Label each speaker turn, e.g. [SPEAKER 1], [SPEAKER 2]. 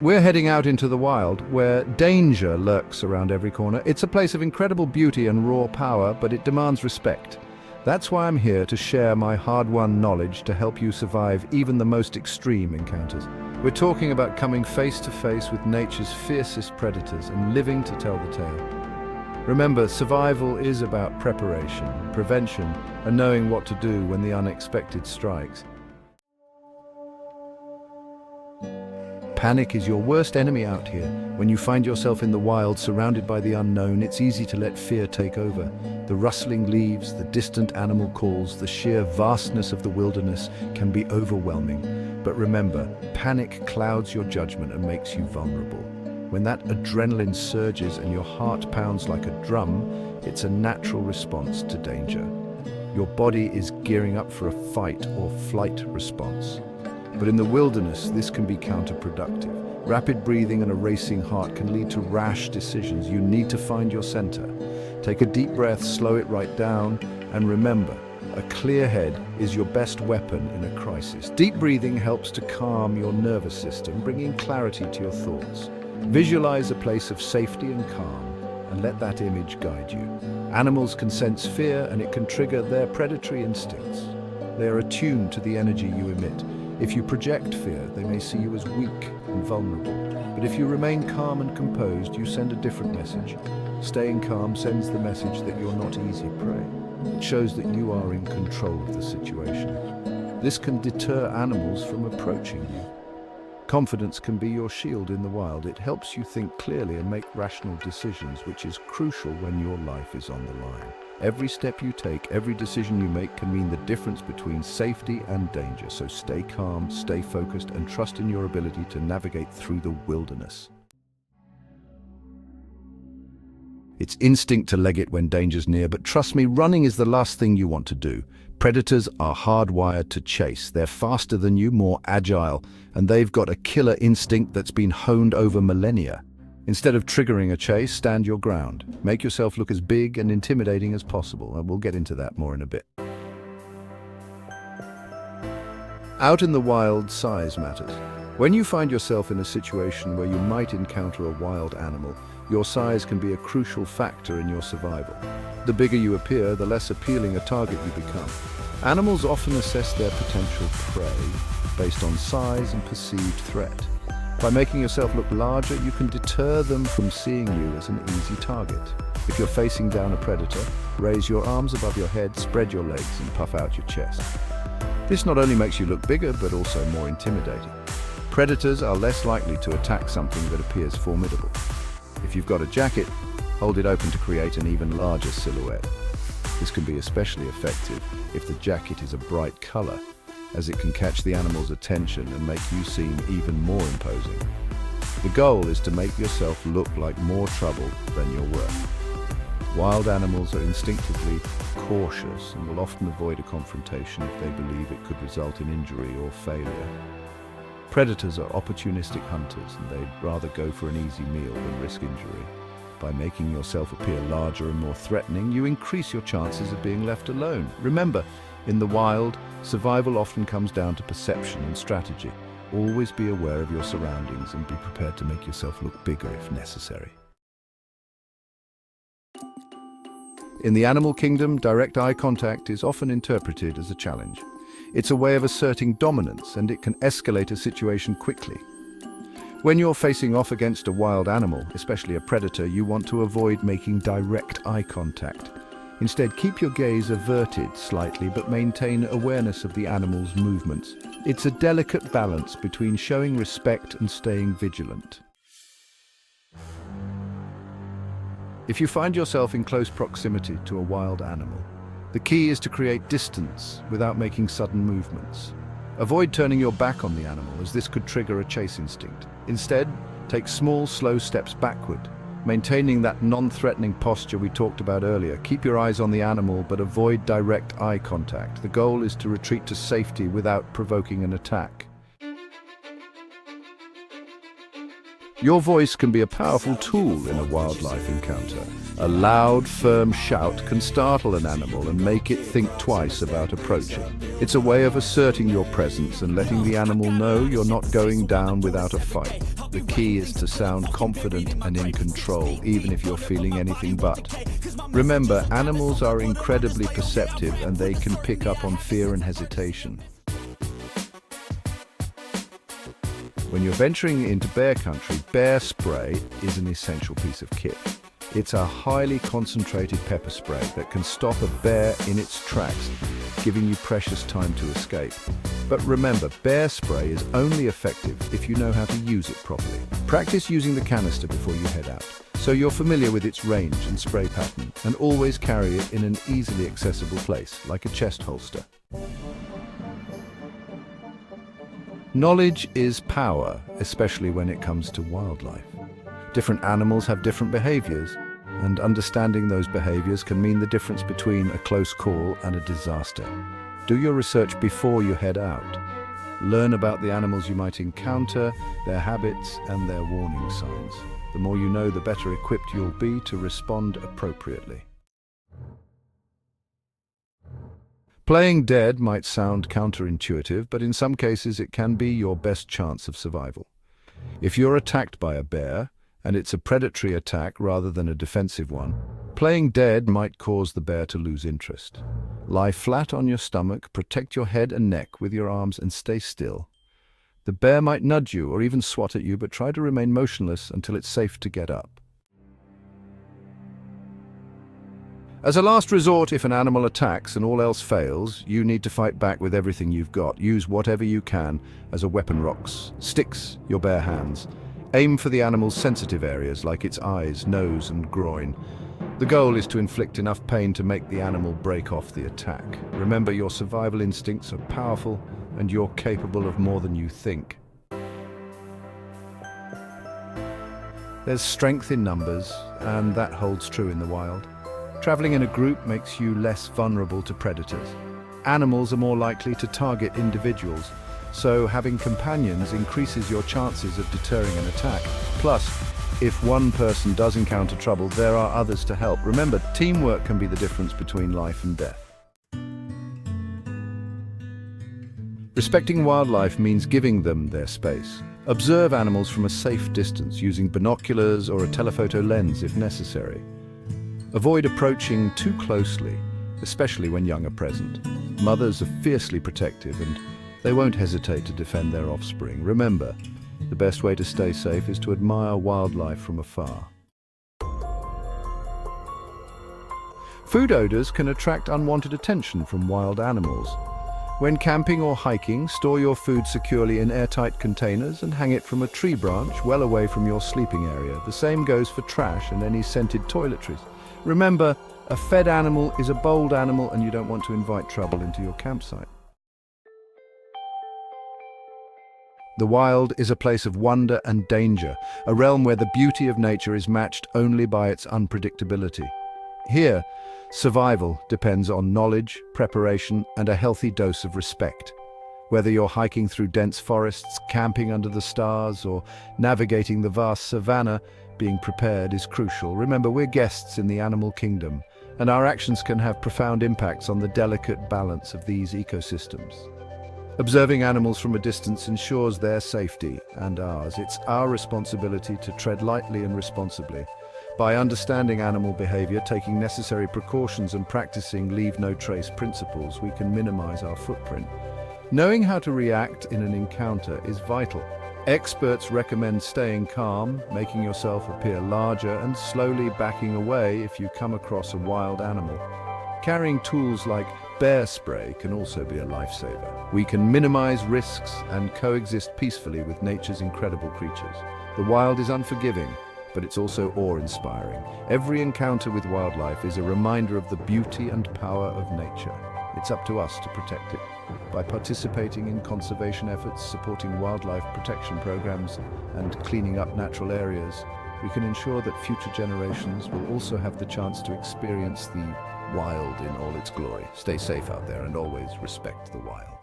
[SPEAKER 1] We're heading out into the wild, where danger lurks around every corner. It's a place of incredible beauty and raw power, but it demands respect. That's why I'm here to share my hard-won knowledge to help you survive even the most extreme encounters. We're talking about coming face to face with nature's fiercest predators and living to tell the tale. Remember, survival is about preparation, prevention, and knowing what to do when the unexpected strikes. Panic is your worst enemy out here. When you find yourself in the wild, surrounded by the unknown, it's easy to let fear take over. The rustling leaves, the distant animal calls, the sheer vastness of the wilderness can be overwhelming. But remember, panic clouds your judgment and makes you vulnerable. When that adrenaline surges and your heart pounds like a drum, it's a natural response to danger. Your body is gearing up for a fight or flight response. But in the wilderness, this can be counterproductive. Rapid breathing and a racing heart can lead to rash decisions. You need to find your center. Take a deep breath, slow it right down, and remember, a clear head is your best weapon in a crisis. Deep breathing helps to calm your nervous system, bringing clarity to your thoughts. Visualize a place of safety and calm, and let that image guide you. Animals can sense fear, and it can trigger their predatory instincts. They are attuned to the energy you emit. If you project fear, they may see you as weak and vulnerable. But if you remain calm and composed, you send a different message. Staying calm sends the message that you're not easy prey. It shows that you are in control of the situation. This can deter animals from approaching you. Confidence can be your shield in the wild. It helps you think clearly and make rational decisions, which is crucial when your life is on the line. Every step you take, every decision you make can mean the difference between safety and danger. So stay calm, stay focused, and trust in your ability to navigate through the wilderness. It's instinct to leg it when danger's near, but trust me, running is the last thing you want to do. Predators are hardwired to chase. They're faster than you, more agile, and they've got a killer instinct that's been honed over millennia. Instead of triggering a chase, stand your ground. Make yourself look as big and intimidating as possible, and we'll get into that more in a bit. Out in the wild, size matters. When you find yourself in a situation where you might encounter a wild animal, your size can be a crucial factor in your survival. The bigger you appear, the less appealing a target you become. Animals often assess their potential prey based on size and perceived threat. By making yourself look larger, you can deter them from seeing you as an easy target. If you're facing down a predator, raise your arms above your head, spread your legs, and puff out your chest. This not only makes you look bigger, but also more intimidating. Predators are less likely to attack something that appears formidable. If you've got a jacket, hold it open to create an even larger silhouette. This can be especially effective if the jacket is a bright color, as it can catch the animal's attention and make you seem even more imposing. The goal is to make yourself look like more trouble than you're worth. Wild animals are instinctively cautious and will often avoid a confrontation if they believe it could result in injury or failure. Predators are opportunistic hunters, and they'd rather go for an easy meal than risk injury. By making yourself appear larger and more threatening, you increase your chances of being left alone. Remember, in the wild, survival often comes down to perception and strategy. Always be aware of your surroundings and be prepared to make yourself look bigger if necessary. In the animal kingdom, direct eye contact is often interpreted as a challenge. It's a way of asserting dominance, and it can escalate a situation quickly. When you're facing off against a wild animal, especially a predator, you want to avoid making direct eye contact. Instead, keep your gaze averted slightly, but maintain awareness of the animal's movements. It's a delicate balance between showing respect and staying vigilant. If you find yourself in close proximity to a wild animal, the key is to create distance without making sudden movements. Avoid turning your back on the animal, as this could trigger a chase instinct. Instead, take small, slow steps backward, maintaining that non-threatening posture we talked about earlier. Keep your eyes on the animal, but avoid direct eye contact. The goal is to retreat to safety without provoking an attack. Your voice can be a powerful tool in a wildlife encounter. A loud, firm shout can startle an animal and make it think twice about approaching. It's a way of asserting your presence and letting the animal know you're not going down without a fight. The key is to sound confident and in control, even if you're feeling anything but. Remember, animals are incredibly perceptive and they can pick up on fear and hesitation. When you're venturing into bear country, bear spray is an essential piece of kit. It's a highly concentrated pepper spray that can stop a bear in its tracks, giving you precious time to escape. But remember, bear spray is only effective if you know how to use it properly. Practice using the canister before you head out, so you're familiar with its range and spray pattern, and always carry it in an easily accessible place, like a chest holster. Knowledge is power, especially when it comes to wildlife. Different animals have different behaviors, and understanding those behaviors can mean the difference between a close call and a disaster. Do your research before you head out. Learn about the animals you might encounter, their habits, and their warning signs. The more you know, the better equipped you'll be to respond appropriately. Playing dead might sound counterintuitive, but in some cases it can be your best chance of survival. If you're attacked by a bear, and it's a predatory attack rather than a defensive one, playing dead might cause the bear to lose interest. Lie flat on your stomach, protect your head and neck with your arms, and stay still. The bear might nudge you or even swat at you, but try to remain motionless until it's safe to get up. As a last resort, if an animal attacks and all else fails, you need to fight back with everything you've got. Use whatever you can as a weapon: rocks, sticks, your bare hands. Aim for the animal's sensitive areas like its eyes, nose, and groin. The goal is to inflict enough pain to make the animal break off the attack. Remember, your survival instincts are powerful and you're capable of more than you think. There's strength in numbers, and that holds true in the wild. Traveling in a group makes you less vulnerable to predators. Animals are more likely to target individuals, so having companions increases your chances of deterring an attack. Plus, if one person does encounter trouble, there are others to help. Remember, teamwork can be the difference between life and death. Respecting wildlife means giving them their space. Observe animals from a safe distance, using binoculars or a telephoto lens if necessary. Avoid approaching too closely, especially when young are present. Mothers are fiercely protective and they won't hesitate to defend their offspring. Remember, the best way to stay safe is to admire wildlife from afar. Food odors can attract unwanted attention from wild animals. When camping or hiking, store your food securely in airtight containers and hang it from a tree branch well away from your sleeping area. The same goes for trash and any scented toiletries. Remember, a fed animal is a bold animal and you don't want to invite trouble into your campsite. The wild is a place of wonder and danger, a realm where the beauty of nature is matched only by its unpredictability. Here, survival depends on knowledge, preparation, and a healthy dose of respect. Whether you're hiking through dense forests, camping under the stars, or navigating the vast savanna, being prepared is crucial. Remember, we're guests in the animal kingdom, and our actions can have profound impacts on the delicate balance of these ecosystems. Observing animals from a distance ensures their safety and ours. It's our responsibility to tread lightly and responsibly. By understanding animal behavior, taking necessary precautions, and practicing leave-no-trace principles, we can minimize our footprint. Knowing how to react in an encounter is vital. Experts recommend staying calm, making yourself appear larger, and slowly backing away if you come across a wild animal. Carrying tools like bear spray can also be a lifesaver. We can minimize risks and coexist peacefully with nature's incredible creatures. The wild is unforgiving, but it's also awe-inspiring. Every encounter with wildlife is a reminder of the beauty and power of nature. It's up to us to protect it. By participating in conservation efforts, supporting wildlife protection programs, and cleaning up natural areas, we can ensure that future generations will also have the chance to experience the wild in all its glory. Stay safe out there and always respect the wild.